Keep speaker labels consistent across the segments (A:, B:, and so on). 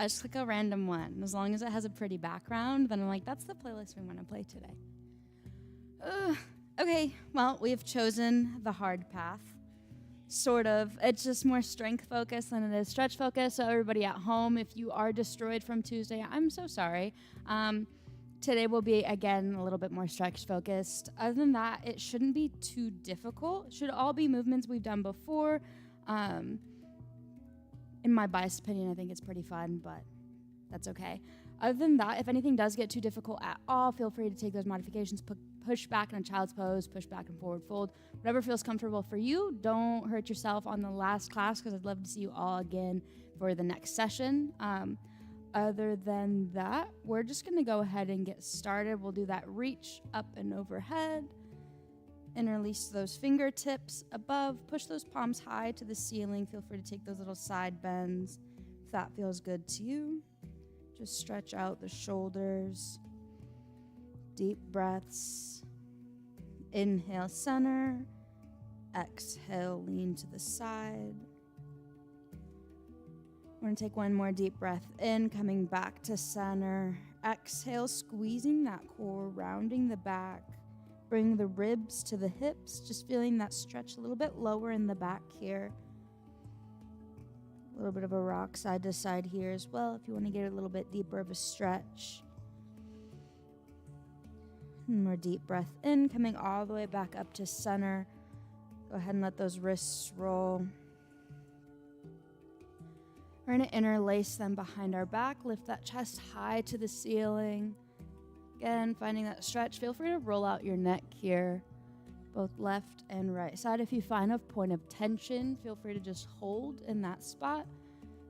A: I just click a random one. As long as it has a pretty background, then I'm like, that's the playlist we want to play today. Okay, well, we have chosen the hard path. Sort of. It's just more strength focused than it is stretch focused. So everybody at home, if you are destroyed from Tuesday, I'm so sorry. Today will be, again, a little bit more stretch focused. Other than that, it shouldn't be too difficult. It should all be movements we've done before. In my biased opinion, I think it's pretty fun, but that's okay. Other than that, if anything does get too difficult at all, feel free to take those modifications, push back in a child's pose, push back and forward fold, whatever feels comfortable for you. Don't hurt yourself on the last class because I'd love to see you all again for the next session. Other than that, we're just going to go ahead and get started. We'll do that reach up and overhead. Interlace those fingertips above. Push those palms high to the ceiling. Feel free to take those little side bends if that feels good to you. Just stretch out the shoulders. Deep breaths. Inhale, center. Exhale, lean to the side. We're going to take one more deep breath in, coming back to center. Exhale, squeezing that core, rounding the back. Bring the ribs to the hips, just feeling that stretch a little bit lower in the back here. A little bit of a rock side to side here as well if you want to get a little bit deeper of a stretch. One more deep breath in, coming all the way back up to center. Go ahead and let those wrists roll. We're going to interlace them behind our back, lift that chest high to the ceiling. Again, finding that stretch. Feel free to roll out your neck here, both left and right side. If you find a point of tension, feel free to just hold in that spot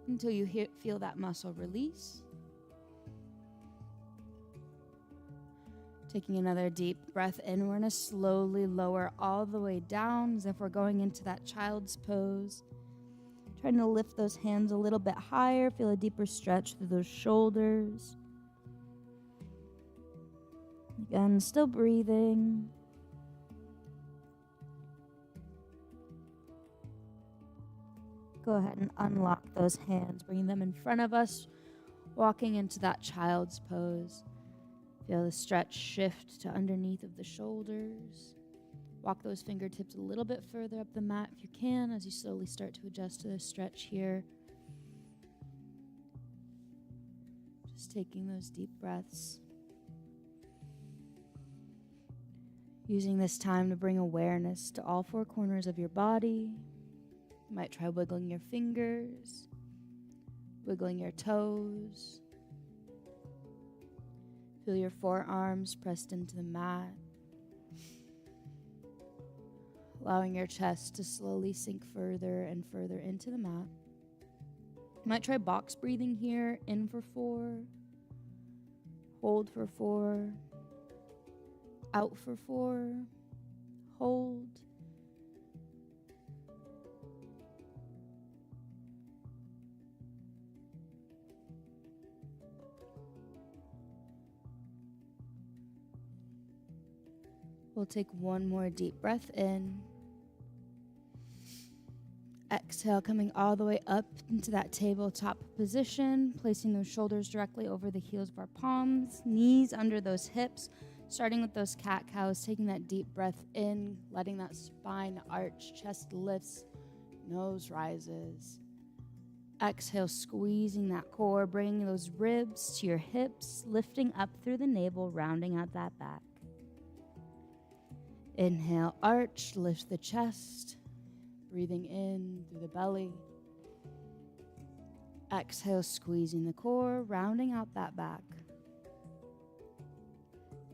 A: until you feel that muscle release. Taking another deep breath in, we're going to slowly lower all the way down as if we're going into that child's pose. Trying to lift those hands a little bit higher. Feel a deeper stretch through those shoulders. Again, still breathing. Go ahead and unlock those hands. Bring them in front of us. Walking into that child's pose. Feel the stretch shift to underneath of the shoulders. Walk those fingertips a little bit further up the mat if you can as you slowly start to adjust to the stretch here. Just taking those deep breaths. Using this time to bring awareness to all four corners of your body. You might try wiggling your fingers, wiggling your toes. Feel your forearms pressed into the mat. Allowing your chest to slowly sink further and further into the mat. You might try box breathing here. In for 4. Hold for 4. Out for 4. Hold. We'll take one more deep breath in. Exhale, coming all the way up into that tabletop position, placing those shoulders directly over the heels of our palms, knees under those hips, starting with those cat-cows, taking that deep breath in, letting that spine arch, chest lifts, nose rises. Exhale, squeezing that core, bringing those ribs to your hips, lifting up through the navel, rounding out that back. Inhale, arch, lift the chest. Breathing in through the belly. Exhale, squeezing the core, rounding out that back.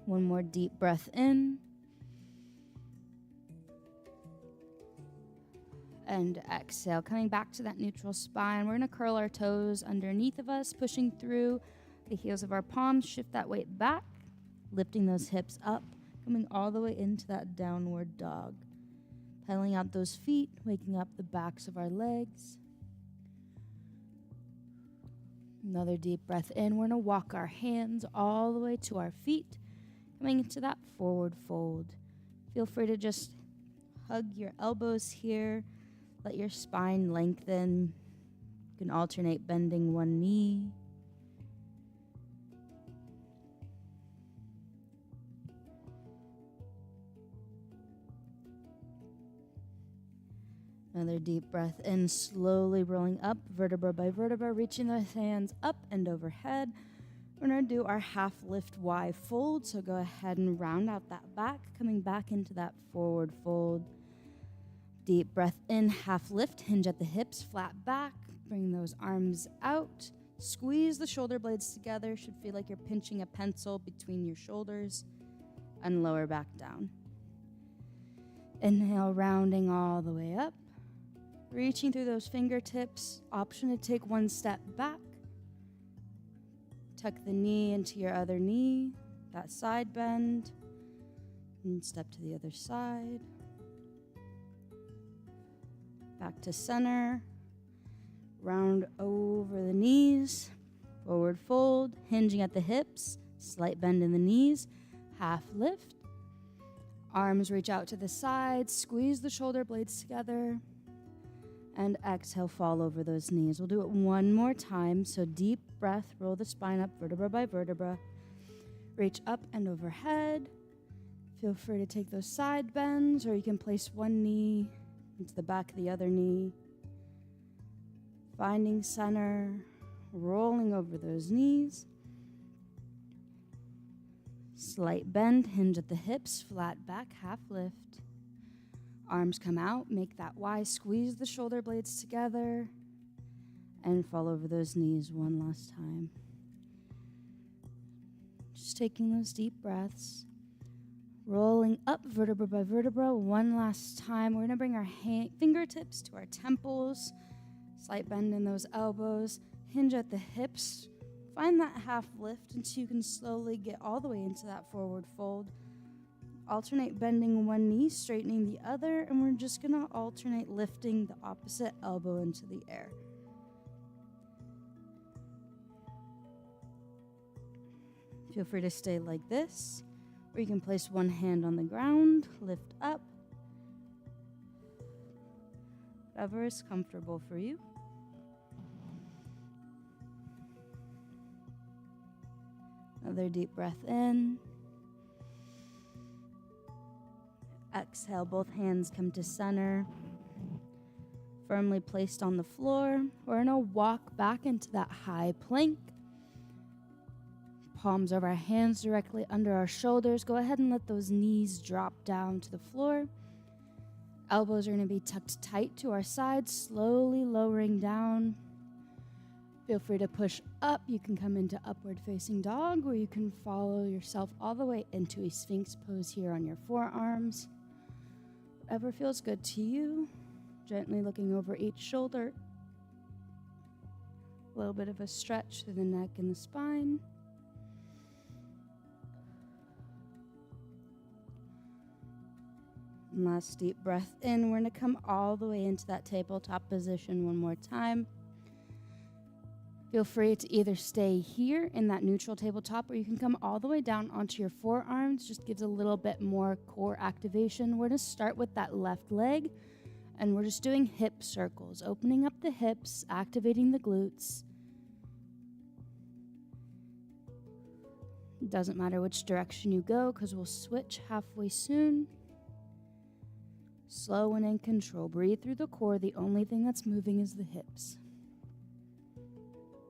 A: One more deep breath in. And exhale, coming back to that neutral spine. We're going to curl our toes underneath of us, pushing through the heels of our palms. Shift that weight back, lifting those hips up, coming all the way into that downward dog. Pedaling out those feet, waking up the backs of our legs. Another deep breath in. We're going to walk our hands all the way to our feet, coming into that forward fold. Feel free to just hug your elbows here. Let your spine lengthen. You can alternate bending one knee, Another deep breath in, slowly rolling up, vertebra by vertebra, reaching those hands up and overhead. We're going to do our half lift Y fold, so go ahead and round out that back, coming back into that forward fold. Deep breath in, half lift, hinge at the hips, flat back, bring those arms out. Squeeze the shoulder blades together, should feel like you're pinching a pencil between your shoulders, and lower back down. Inhale, rounding all the way up. Reaching through those fingertips, option to take one step back. Tuck the knee into your other knee, that side bend, and step to the other side. Back to center, round over the knees, forward fold, hinging at the hips, slight bend in the knees, half lift. Arms reach out to the sides, squeeze the shoulder blades together, and exhale, fall over those knees. We'll do it one more time. So deep breath, roll the spine up vertebra by vertebra. Reach up and overhead. Feel free to take those side bends, or you can place one knee into the back of the other knee. Finding center, rolling over those knees. Slight bend, hinge at the hips, flat back, half lift. Arms come out, make that Y, squeeze the shoulder blades together, and fall over those knees one last time. Just taking those deep breaths. Rolling up vertebra by vertebra one last time. We're going to bring our fingertips to our temples. Slight bend in those elbows. Hinge at the hips. Find that half lift until you can slowly get all the way into that forward fold. Alternate bending one knee, straightening the other, and we're just going to alternate lifting the opposite elbow into the air. Feel free to stay like this, or you can place one hand on the ground, lift up, whatever is comfortable for you. Another deep breath in. Exhale, both hands come to center. Firmly placed on the floor. We're going to walk back into that high plank. Palms of our hands directly under our shoulders. Go ahead and let those knees drop down to the floor. Elbows are going to be tucked tight to our sides, slowly lowering down. Feel free to push up. You can come into upward facing dog, or you can follow yourself all the way into a Sphinx pose here on your forearms. Whatever feels good to you. Gently looking over each shoulder. A little bit of a stretch through the neck and the spine. And last deep breath in. We're going to come all the way into that tabletop position one more time. Feel free to either stay here in that neutral tabletop, or you can come all the way down onto your forearms. Just gives a little bit more core activation. We're going to start with that left leg, and we're just doing hip circles, opening up the hips, activating the glutes. It doesn't matter which direction you go, because we'll switch halfway soon. Slow and in control. Breathe through the core. The only thing that's moving is the hips.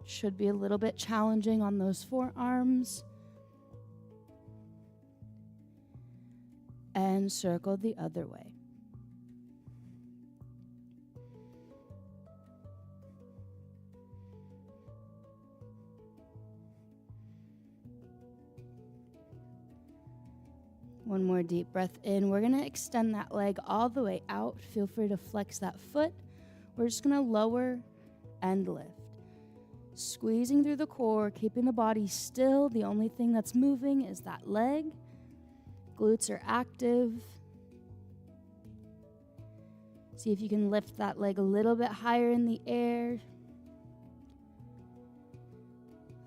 A: Should be a little bit challenging on those forearms. And circle the other way. One more deep breath in. We're going to extend that leg all the way out. Feel free to flex that foot. We're just going to lower and lift. Squeezing through the core, keeping the body still. The only thing that's moving is that leg. Glutes are active. See if you can lift that leg a little bit higher in the air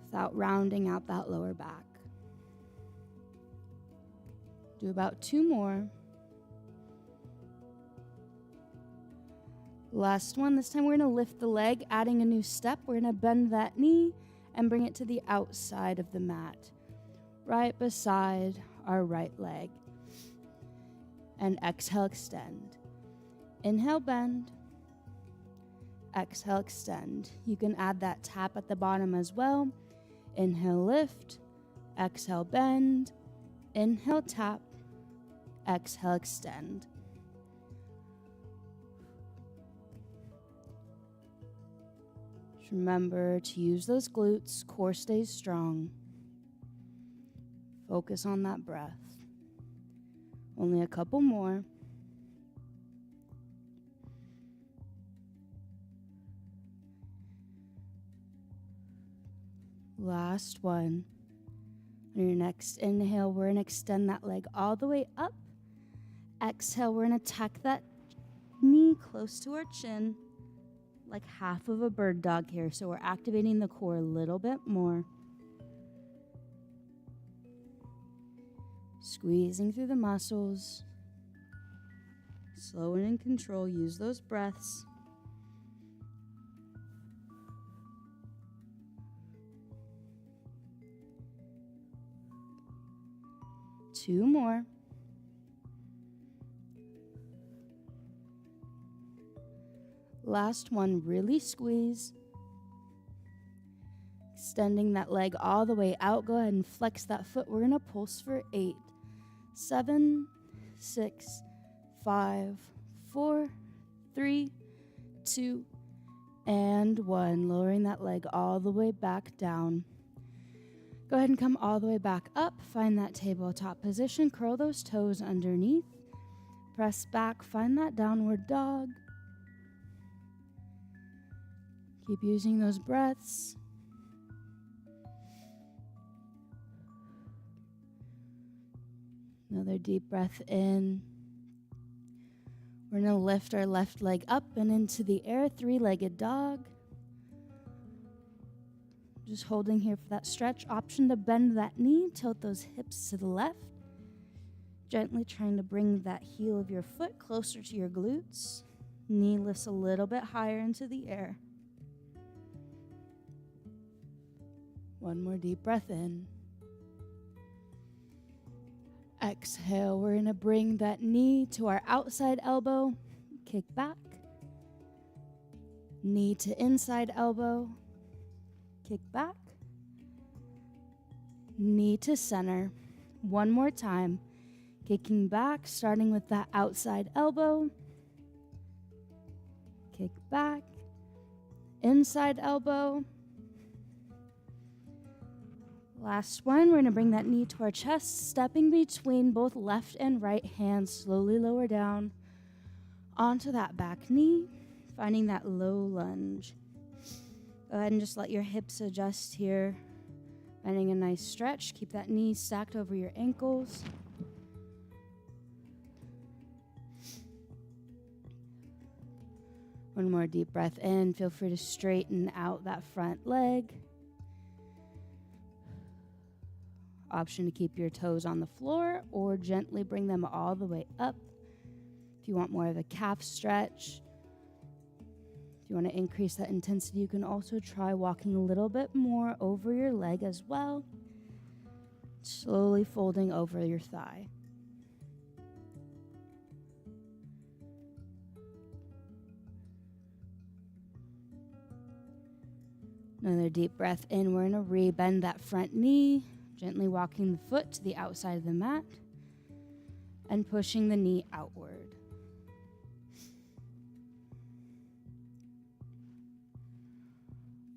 A: without rounding out that lower back. Do about 2 more. Last one. This time we're going to lift the leg, adding a new step. We're going to bend that knee and bring it to the outside of the mat, right beside our right leg. And exhale, extend. Inhale, bend. Exhale, extend. You can add that tap at the bottom as well. Inhale, lift. Exhale, bend. Inhale, tap. Exhale, extend. Just remember to use those glutes. Core stays strong. Focus on that breath. Only a couple more. Last one. On your next inhale, we're going to extend that leg all the way up. Exhale, we're going to tuck that knee close to our chin, like half of a bird dog here. So we're activating the core a little bit more. Squeezing through the muscles. Slow and in control. Use those breaths. Two more. Last one, really squeeze. Extending that leg all the way out. Go ahead and flex that foot. We're going to pulse for 8, 7, 6, 5, 4, 3, 2, and 1. Lowering that leg all the way back down. Go ahead and come all the way back up. Find that tabletop position. Curl those toes underneath. Press back. Find that downward dog. Keep using those breaths. Another deep breath in. We're going to lift our left leg up and into the air. 3-legged dog. Just holding here for that stretch. Option to bend that knee, tilt those hips to the left. Gently trying to bring that heel of your foot closer to your glutes. Knee lifts a little bit higher into the air. One more deep breath in. Exhale, we're going to bring that knee to our outside elbow. Kick back. Knee to inside elbow. Kick back. Knee to center. One more time. Kicking back, starting with that outside elbow. Kick back. Inside elbow. Last one, we're going to bring that knee to our chest, stepping between both left and right hands. Slowly lower down onto that back knee, finding that low lunge. Go ahead and just let your hips adjust here. Finding a nice stretch. Keep that knee stacked over your ankles. One more deep breath in. Feel free to straighten out that front leg. Option to keep your toes on the floor or gently bring them all the way up. If you want more of a calf stretch, if you want to increase that intensity, you can also try walking a little bit more over your leg as well. Slowly folding over your thigh. Another deep breath in. We're going to re-bend that front knee, gently walking the foot to the outside of the mat and pushing the knee outward.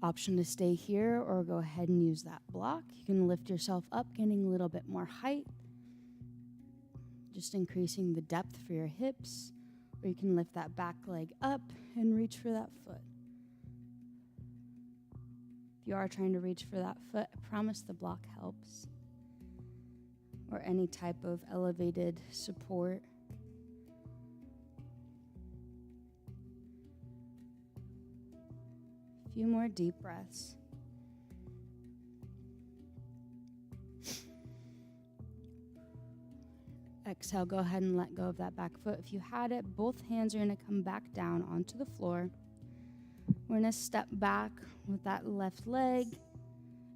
A: Option to stay here or go ahead and use that block. You can lift yourself up, getting a little bit more height, just increasing the depth for your hips, or you can lift that back leg up and reach for that foot. If you are trying to reach for that foot, I promise the block helps, or any type of elevated support. A few more deep breaths. Exhale, go ahead and let go of that back foot. If you had it, both hands are going to come back down onto the floor. We're going to step back with that left leg.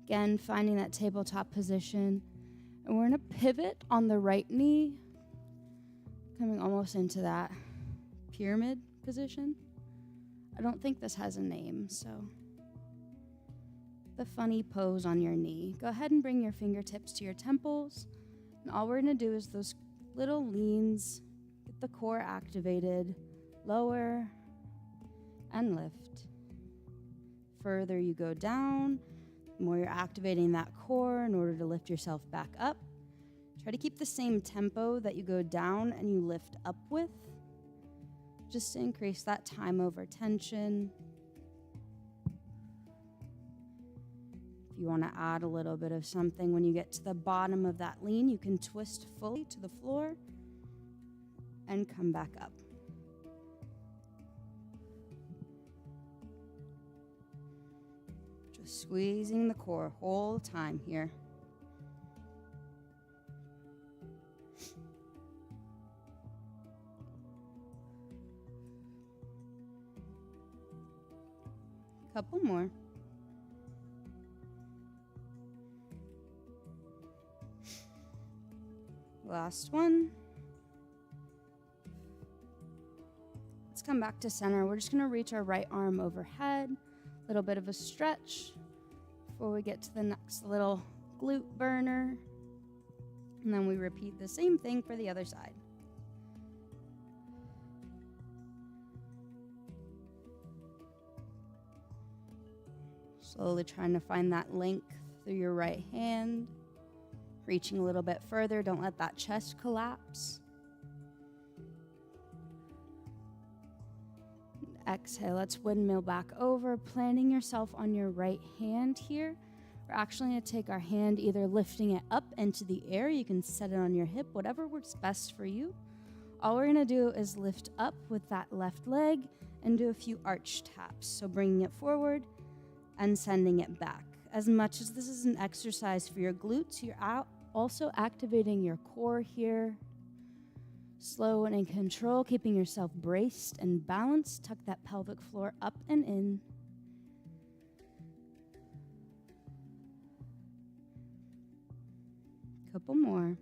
A: Again, finding that tabletop position. And we're going to pivot on the right knee, coming almost into that pyramid position. I don't think this has a name, so the funny pose on your knee. Go ahead and bring your fingertips to your temples. And all we're going to do is those little leans, get the core activated, lower and lift. Further you go down, the more you're activating that core in order to lift yourself back up. Try to keep the same tempo that you go down and you lift up with, just to increase that time over tension. If you want to add a little bit of something, when you get to the bottom of that lean, you can twist fully to the floor and come back up. Just squeezing the core whole time here. Couple more. Last one. Let's come back to center. We're just going to reach our right arm overhead. A little bit of a stretch before we get to the next little glute burner. And then we repeat the same thing for the other side. Slowly trying to find that length through your right hand. Reaching a little bit further. Don't let that chest collapse. Exhale. Let's windmill back over. Planting yourself on your right hand here. We're actually going to take our hand, either lifting it up into the air. You can set it on your hip, whatever works best for you. All we're going to do is lift up with that left leg and do a few arch taps. So bringing it forward and sending it back. As much as this is an exercise for your glutes, you're also activating your core here. Slow and in control, keeping yourself braced and balanced. Tuck that pelvic floor up and in. Couple more.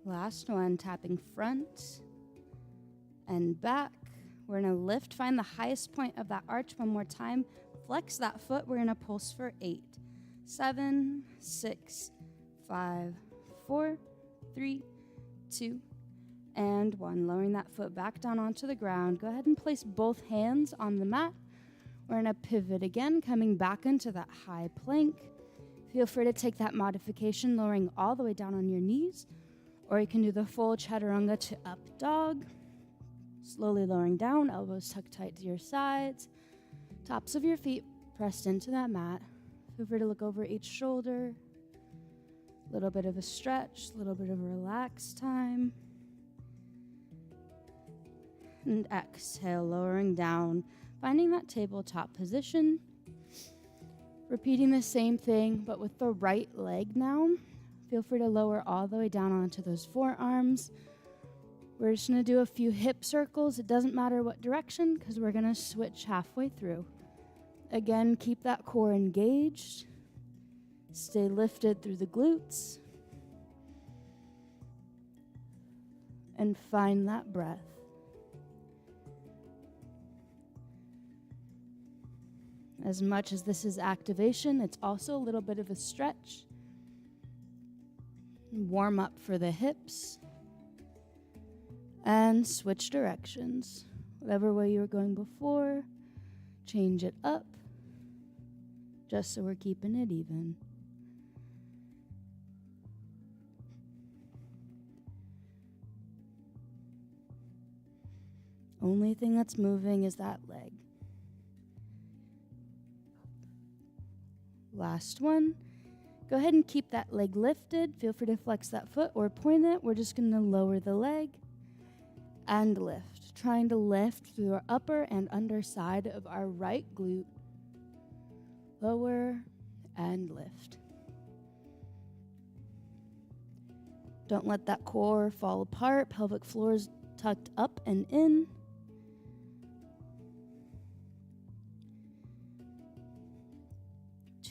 A: Last one, tapping front and back. We're going to lift, find the highest point of that arch one more time. Flex that foot. We're going to pulse for 8, 7, 6, 5, 4, 3, 2, and 1. Lowering that foot back down onto the ground. Go ahead and place both hands on the mat. We're going to pivot again, coming back into that high plank. Feel free to take that modification, lowering all the way down on your knees. Or you can do the full chaturanga to up dog. Slowly lowering down, elbows tucked tight to your sides. Tops of your feet pressed into that mat. Feel free to look over each shoulder. A little bit of a stretch, a little bit of a relaxed time. And exhale, lowering down, finding that tabletop position. Repeating the same thing, but with the right leg now. Feel free to lower all the way down onto those forearms. We're just going to do a few hip circles. It doesn't matter what direction because we're going to switch halfway through. Again, keep that core engaged. Stay lifted through the glutes. And find that breath. As much as this is activation, it's also a little bit of a stretch. Warm up for the hips. And switch directions. Whatever way you were going before, change it up. Just so we're keeping it even. Only thing that's moving is that leg. Last one. Go ahead and keep that leg lifted. Feel free to flex that foot or point it. We're just going to lower the leg and lift. Trying to lift through our upper and underside of our right glute. Lower and lift. Don't let that core fall apart. Pelvic floor is tucked up and in.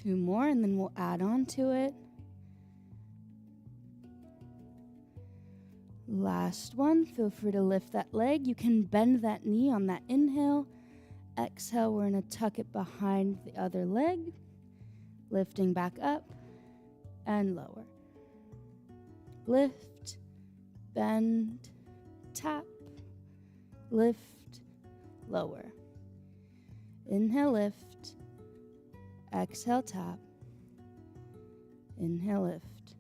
A: 2 more, and then we'll add on to it. Last one. Feel free to lift that leg. You can bend that knee on that inhale. Exhale, we're going to tuck it behind the other leg. Lifting back up and lower. Lift, bend, tap, lift, lower. Inhale, lift. Exhale, tap. Inhale, lift.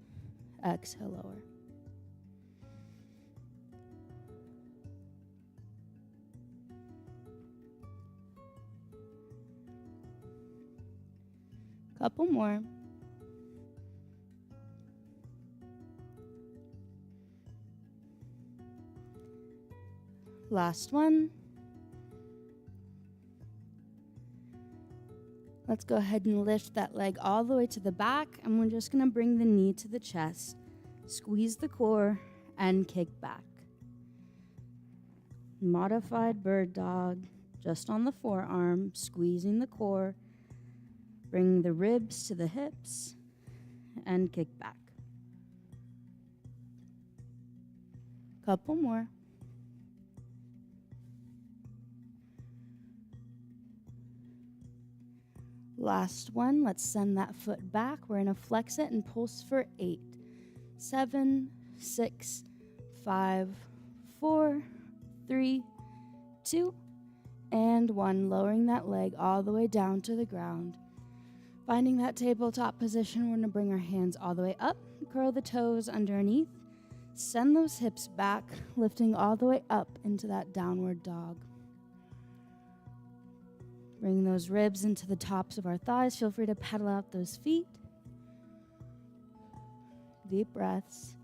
A: Exhale, lower. Couple more. Last one. Let's go ahead and lift that leg all the way to the back, and we're just going to bring the knee to the chest. Squeeze the core and kick back. Modified bird dog, just on the forearm, squeezing the core. Bring the ribs to the hips and kick back. Couple more. Last one. Let's send that foot back. We're going to flex it and pulse for 8, 7, 6, 5, 4, 3, 2, and 1. Lowering that leg all the way down to the ground. Finding that tabletop position, we're going to bring our hands all the way up, curl the toes underneath, send those hips back, lifting all the way up into that downward dog. Bring those ribs into the tops of our thighs. Feel free to pedal out those feet. Deep breaths.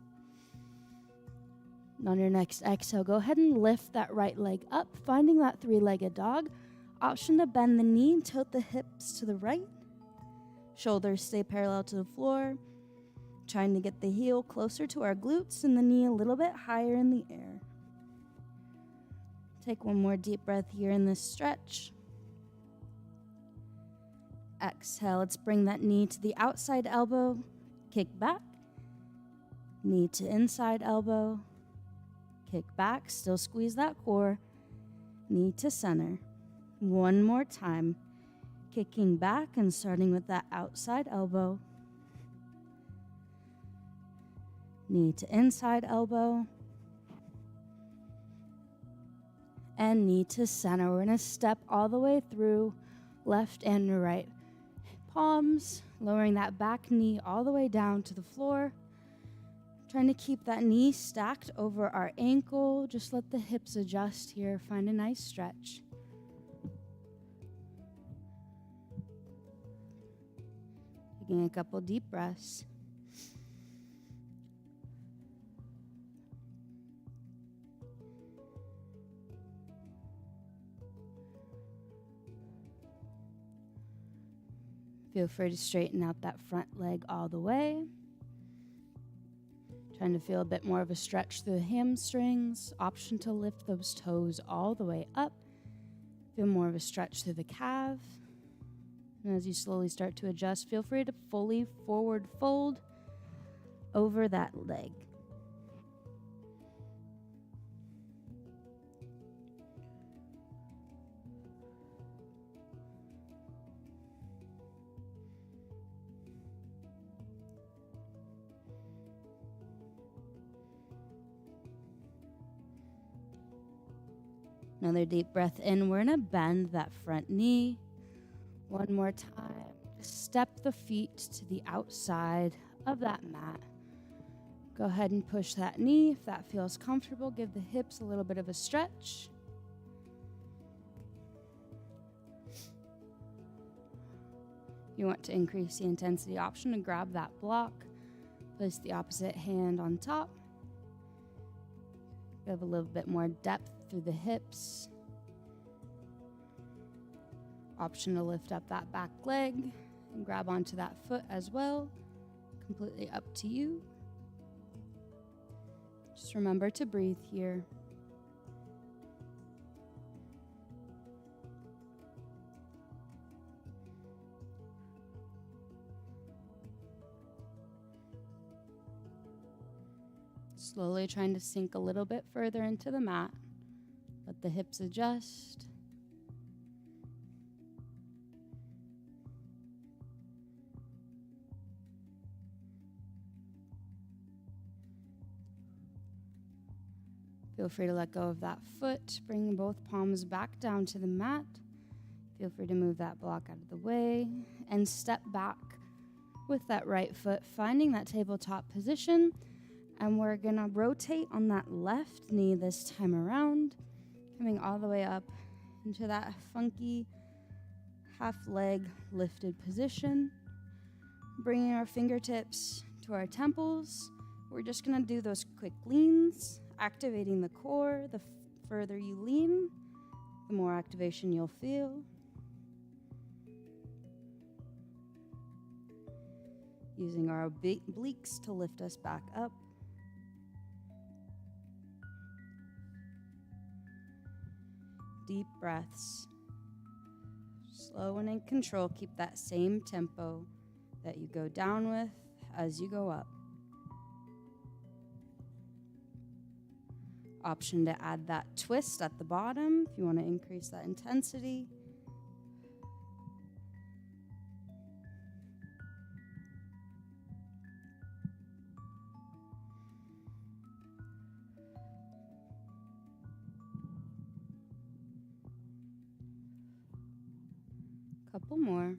A: And on your next exhale, go ahead and lift that right leg up, finding that 3-legged dog. Option to bend the knee and tilt the hips to the right. Shoulders stay parallel to the floor. Trying to get the heel closer to our glutes and the knee a little bit higher in the air. Take one more deep breath here in this stretch. Exhale, let's bring that knee to the outside elbow. Kick back. Knee to inside elbow. Kick back, still squeeze that core. Knee to center. One more time. Kicking back and starting with that outside elbow. Knee to inside elbow. And knee to center. We're going to step all the way through left and right palms, lowering that back knee all the way down to the floor. Trying to keep that knee stacked over our ankle. Just let the hips adjust here. Find a nice stretch. Taking a couple deep breaths. Feel free to straighten out that front leg all the way. Trying to feel a bit more of a stretch through the hamstrings. Option to lift those toes all the way up. Feel more of a stretch through the calf. And as you slowly start to adjust, feel free to fully forward fold over that leg. Another deep breath in. We're going to bend that front knee. One more time. Just step the feet to the outside of that mat. Go ahead and push that knee if that feels comfortable. Give the hips a little bit of a stretch. If you want to increase the intensity, option to grab that block. Place the opposite hand on top. Give a little bit more depth through the hips. Option to lift up that back leg and grab onto that foot as well. Completely up to you. Just remember to breathe here. Slowly trying to sink a little bit further into the mat. Let the hips adjust. Feel free to let go of that foot. Bring both palms back down to the mat. Feel free to move that block out of the way and step back with that right foot, finding that tabletop position. And we're gonna rotate on that left knee this time around, coming all the way up into that funky half leg lifted position. Bringing our fingertips to our temples. We're just gonna do those quick leans, activating the core. The further you lean, the more activation you'll feel. Using our obliques to lift us back up. Deep breaths. Slow and in control. Keep that same tempo that you go down with as you go up. Option to add that twist at the bottom if you want to increase that intensity. Couple more.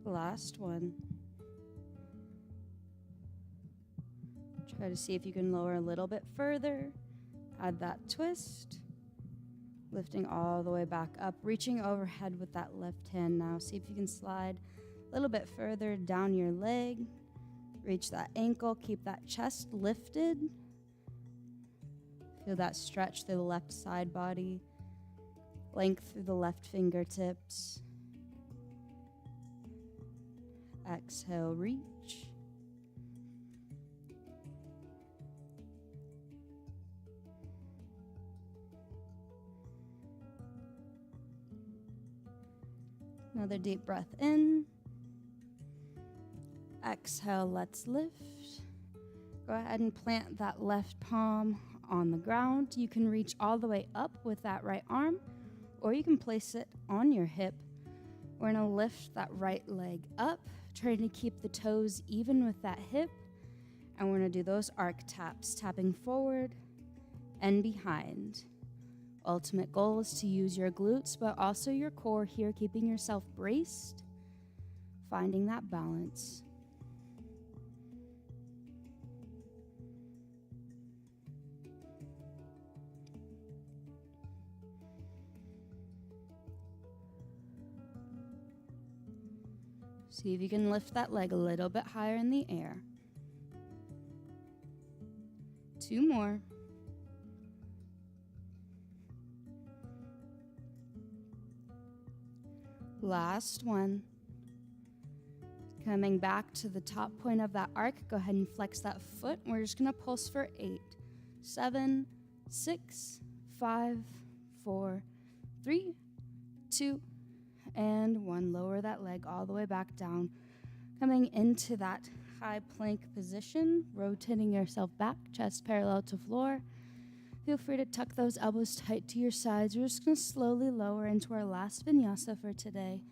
A: Last one. Try to see if you can lower a little bit further. Add that twist. Lifting all the way back up, reaching overhead with that left hand now. See if you can slide a little bit further down your leg. Reach that ankle, keep that chest lifted. Feel that stretch through the left side body. Length through the left fingertips. Exhale, reach. Another deep breath in. Exhale, let's lift. Go ahead and plant that left palm on the ground. You can reach all the way up with that right arm, or you can place it on your hip. We're gonna lift that right leg up, trying to keep the toes even with that hip. And we're gonna do those arc taps, tapping forward and behind. Ultimate goal is to use your glutes, but also your core here, keeping yourself braced, finding that balance. See if you can lift that leg a little bit higher in the air. 2 more. Last one. Coming back to the top point of that arc, go ahead and flex that foot. We're just gonna pulse for 8, 7, 6, 5, 4, 3, 2, and 1. Lower that leg all the way back down. Coming into that high plank position, rotating yourself back, chest parallel to floor. Feel free to tuck those elbows tight to your sides. We're just going to slowly lower into our last vinyasa for today.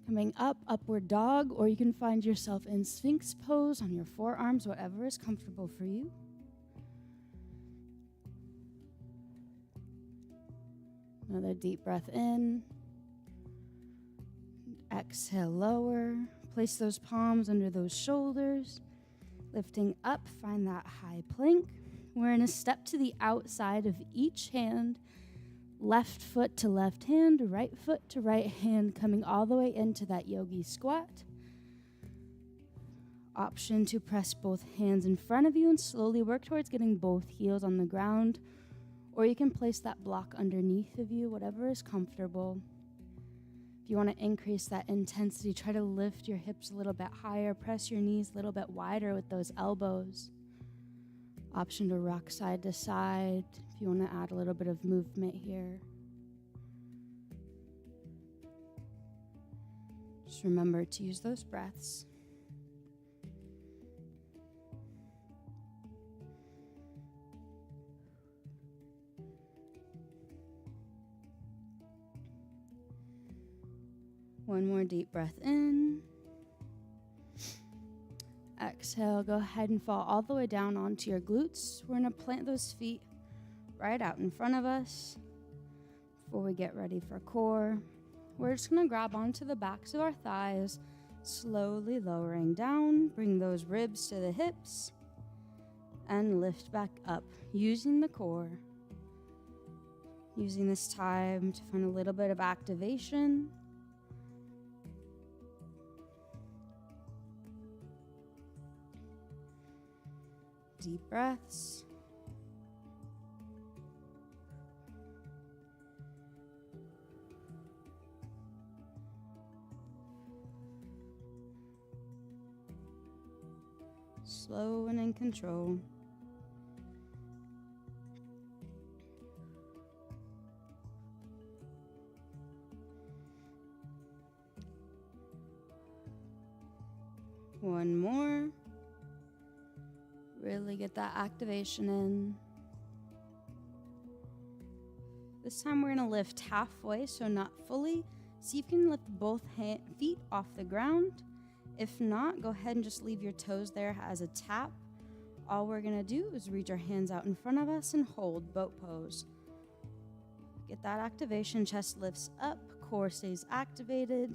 A: Coming up, upward dog, or you can find yourself in Sphinx pose on your forearms, whatever is comfortable for you. Another deep breath in. Exhale, lower. Place those palms under those shoulders. Lifting up, find that high plank. We're going to step to the outside of each hand. Left foot to left hand, right foot to right hand, coming all the way into that yogi squat. Option to press both hands in front of you and slowly work towards getting both heels on the ground. Or you can place that block underneath of you, whatever is comfortable. If you want to increase that intensity, try to lift your hips a little bit higher, press your knees a little bit wider with those elbows. Option to rock side to side if you want to add a little bit of movement here. Just remember to use those breaths. One more deep breath in. Exhale, go ahead and fall all the way down onto your glutes. We're going to plant those feet right out in front of us. Before we get ready for core, we're just going to grab onto the backs of our thighs, slowly lowering down. Bring those ribs to the hips and lift back up using the core. Using this time to find a little bit of activation. Deep breaths. Slow and in control. One more. Really get that activation in. This time we're going to lift halfway, so not fully. See if you can lift both feet off the ground. If not, go ahead and just leave your toes there as a tap. All we're going to do is reach our hands out in front of us and hold boat pose. Get that activation, chest lifts up, core stays activated.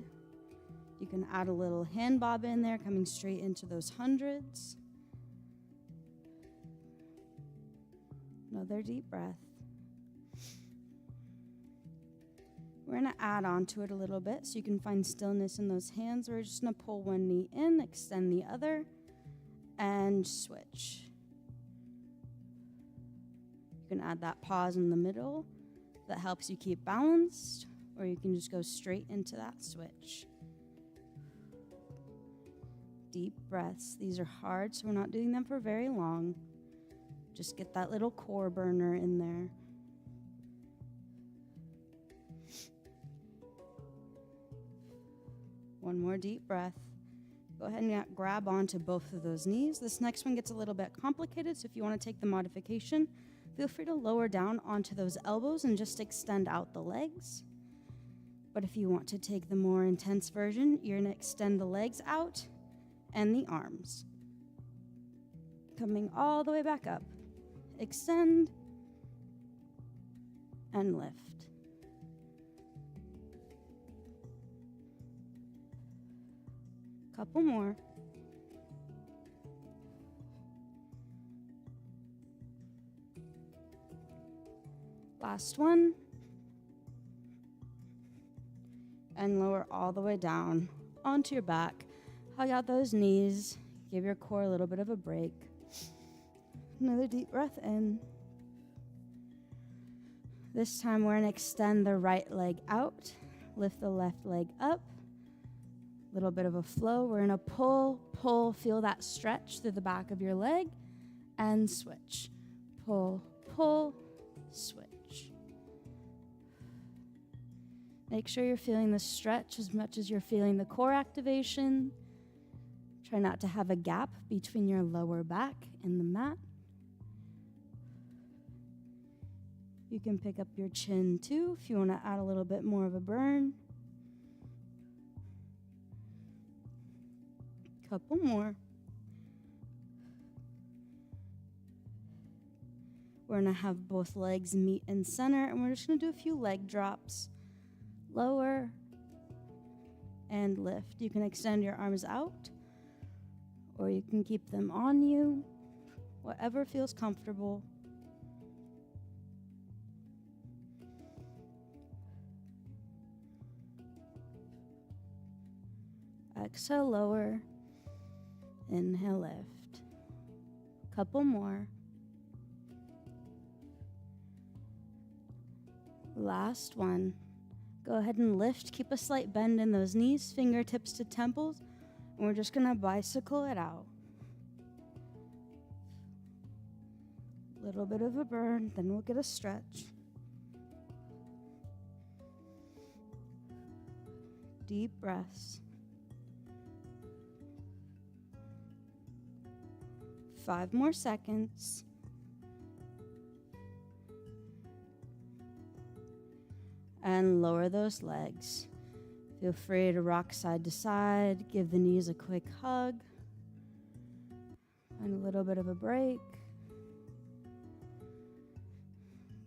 A: You can add a little hand bob in there, coming straight into those hundreds. Another deep breath. We're going to add on to it a little bit so you can find stillness in those hands. We're just going to pull one knee in, extend the other, and switch. You can add that pause in the middle that helps you keep balanced, or you can just go straight into that switch. Deep breaths. These are hard, so we're not doing them for very long. Just get that little core burner in there. One more deep breath. Go ahead and grab onto both of those knees. This next one gets a little bit complicated, so if you want to take the modification, feel free to lower down onto those elbows and just extend out the legs. But if you want to take the more intense version, you're going to extend the legs out and the arms. Coming all the way back up. Extend and lift. Couple more. Last one. And lower all the way down onto your back. Hug out those knees. Give your core a little bit of a break. Another deep breath in. This time we're going to extend the right leg out. Lift the left leg up. Little bit of a flow. We're going to pull, feel that stretch through the back of your leg, and switch. Pull, switch. Make sure you're feeling the stretch as much as you're feeling the core activation. Try not to have a gap between your lower back and the mat. You can pick up your chin too if you want to add a little bit more of a burn. Couple more. We're going to have both legs meet in center, and we're just going to do a few leg drops. Lower and lift. You can extend your arms out, or you can keep them on you, whatever feels comfortable. Exhale, lower. Inhale, lift. Couple more. Last one. Go ahead and lift. Keep a slight bend in those knees, fingertips to temples, and we're just going to bicycle it out. Little bit of a burn, then we'll get a stretch. Deep breaths. 5 more seconds. And lower those legs. Feel free to rock side to side. Give the knees a quick hug. Find a little bit of a break.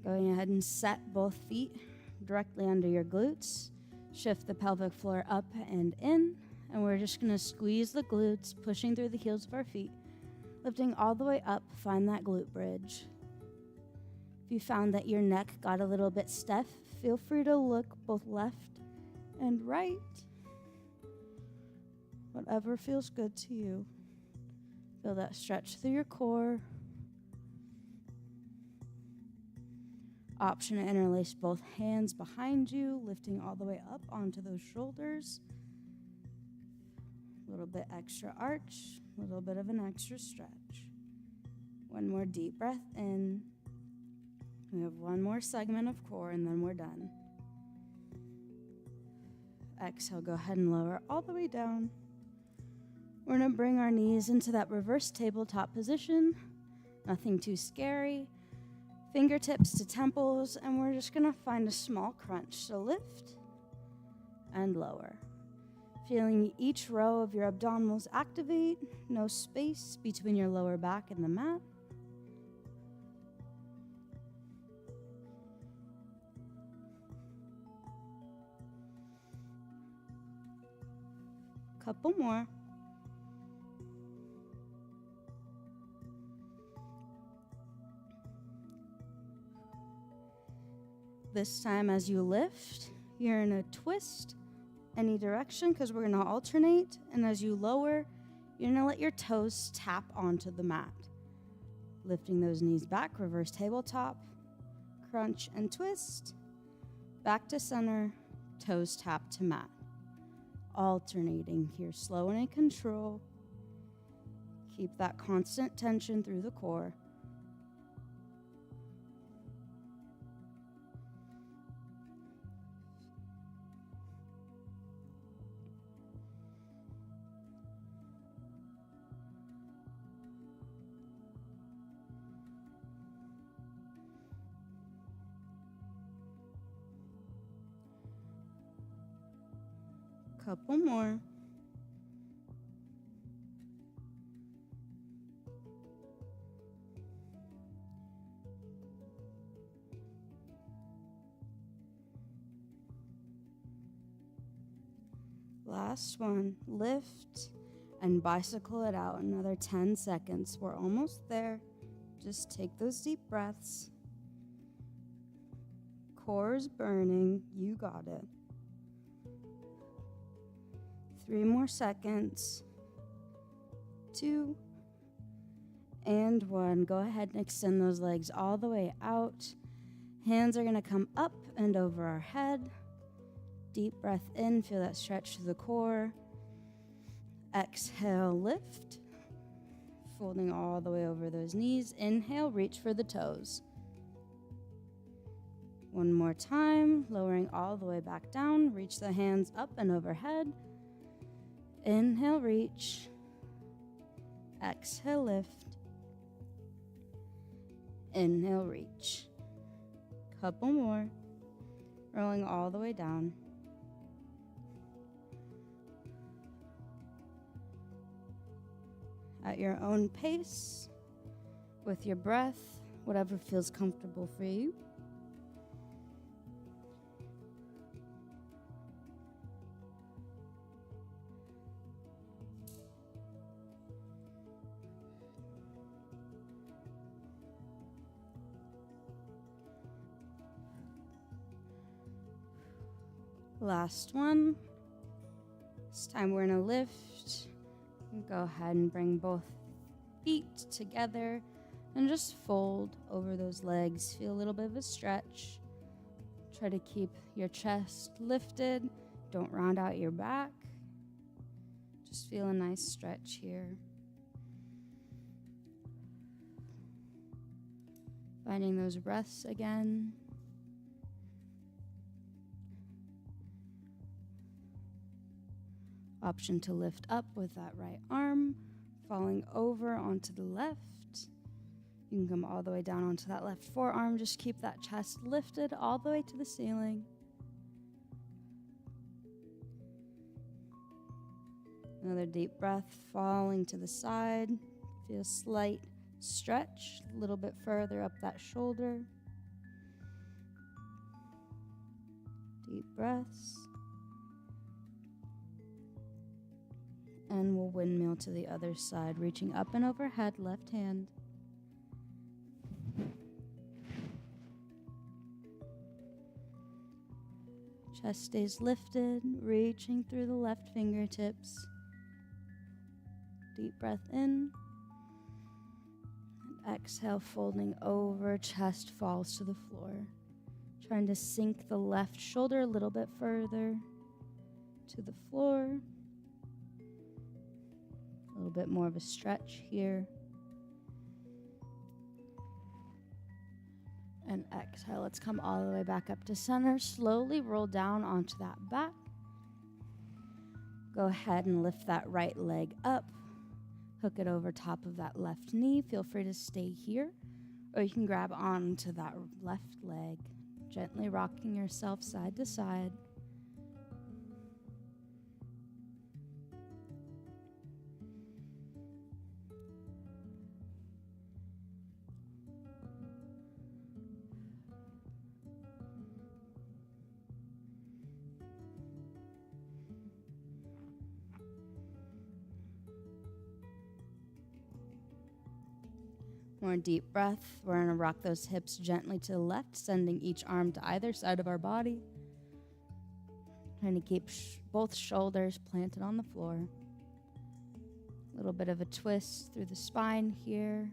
A: Going ahead and set both feet directly under your glutes. Shift the pelvic floor up and in. And we're just going to squeeze the glutes, pushing through the heels of our feet. Lifting all the way up, find that glute bridge. If you found that your neck got a little bit stiff, feel free to look both left and right. Whatever feels good to you. Feel that stretch through your core. Option to interlace both hands behind you, lifting all the way up onto those shoulders. A little bit extra arch, a little bit of an extra stretch. One more deep breath in. We have one more segment of core and then we're done. Exhale, go ahead and lower all the way down. We're going to bring our knees into that reverse tabletop position. Nothing too scary. Fingertips to temples, and we're just going to find a small crunch. So lift and lower. Feeling each row of your abdominals activate. No space between your lower back and the mat. Couple more. This time as you lift, you're in a twist any direction because we're going to alternate. And as you lower, you're going to let your toes tap onto the mat. Lifting those knees back, reverse tabletop, crunch and twist. Back to center, toes tap to mat. Alternating here, slow and in control. Keep that constant tension through the core. Couple more. Last one. Lift and bicycle it out. Another 10 seconds. We're almost there. Just take those deep breaths. Core's burning. You got it. 3 more seconds. 2 and 1. Go ahead and extend those legs all the way out. Hands are going to come up and over our head. Deep breath in. Feel that stretch to the core. Exhale, lift. Folding all the way over those knees. Inhale, reach for the toes. One more time. Lowering all the way back down. Reach the hands up and overhead. Inhale, reach. Exhale, lift. Inhale, reach. Couple more. Rolling all the way down. At your own pace, with your breath, whatever feels comfortable for you. Last one. This time we're going to lift. Go ahead and bring both feet together and just fold over those legs. Feel a little bit of a stretch. Try to keep your chest lifted. Don't round out your back. Just feel a nice stretch here. Finding those breaths again. Option to lift up with that right arm. falling over onto the left. You can come all the way down onto that left forearm. Just keep that chest lifted all the way to the ceiling. Another deep breath, falling to the side. Feel a slight stretch, a little bit further up that shoulder. Deep breaths. And we'll windmill to the other side, reaching up and overhead, left hand. Chest stays lifted, reaching through the left fingertips. Deep breath in. And exhale, folding over, chest falls to the floor. Trying to sink the left shoulder a little bit further to the floor. A little bit more of a stretch here. And exhale. Let's come all the way back up to center. Slowly roll down onto that back. Go ahead and lift that right leg up. Hook it over top of that left knee. Feel free to stay here, or you can grab onto that left leg, gently rocking yourself side to side. More deep breath. We're going to rock those hips gently to the left, sending each arm to either side of our body. Trying to keep both shoulders planted on the floor. A little bit of a twist through the spine here.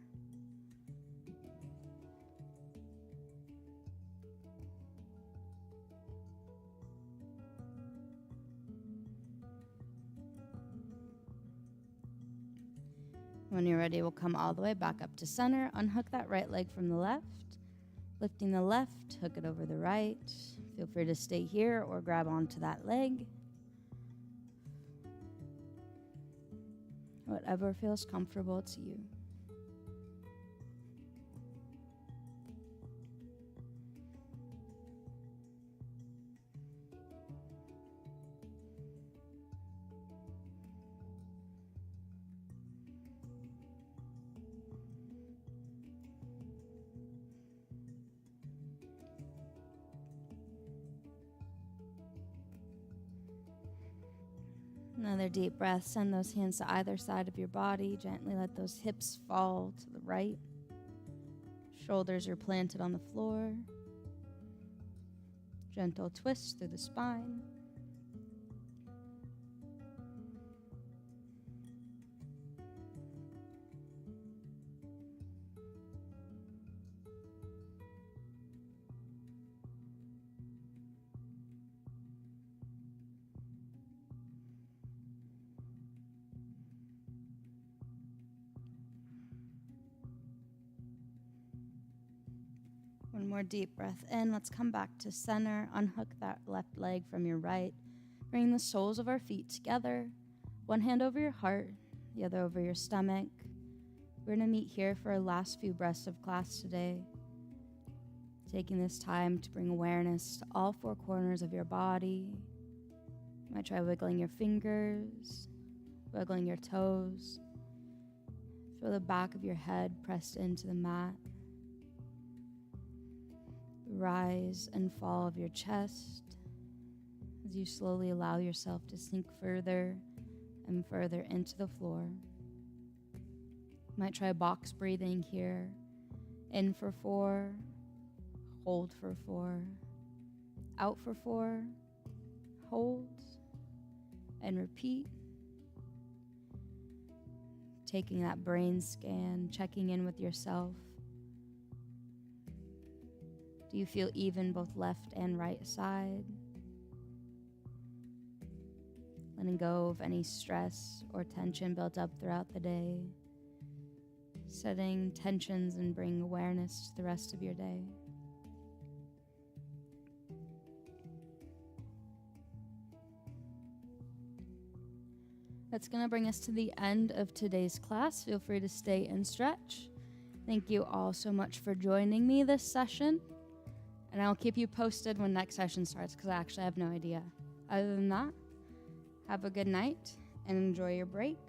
A: When you're ready, we'll come all the way back up to center. Unhook that right leg from the left. Lifting the left, hook it over the right. Feel free to stay here or grab onto that leg. Whatever feels comfortable to you. Another deep breath. Send those hands to either side of your body. Gently let those hips fall to the right. Shoulders are planted on the floor. Gentle twist through the spine. One more deep breath in. Let's come back to center. Unhook that left leg from your right. Bring the soles of our feet together. One hand over your heart, the other over your stomach. We're going to meet here for our last few breaths of class today. Taking this time to bring awareness to all four corners of your body. You might try wiggling your fingers, wiggling your toes. Feel the back of your head pressed into the mat. Rise and fall of your chest as you slowly allow yourself to sink further and further into the floor. You might try box breathing here. In for 4, hold for 4, out for 4, hold, and repeat. Taking that brain scan, checking in with yourself. Do you feel even both left and right side? Letting go of any stress or tension built up throughout the day. Setting tensions and bringing awareness to the rest of your day. That's going to bring us to the end of today's class. Feel free to stay and stretch. Thank you all so much for joining me this session. And I'll keep you posted when next session starts because I actually have no idea. Other than that, have a good night and enjoy your break.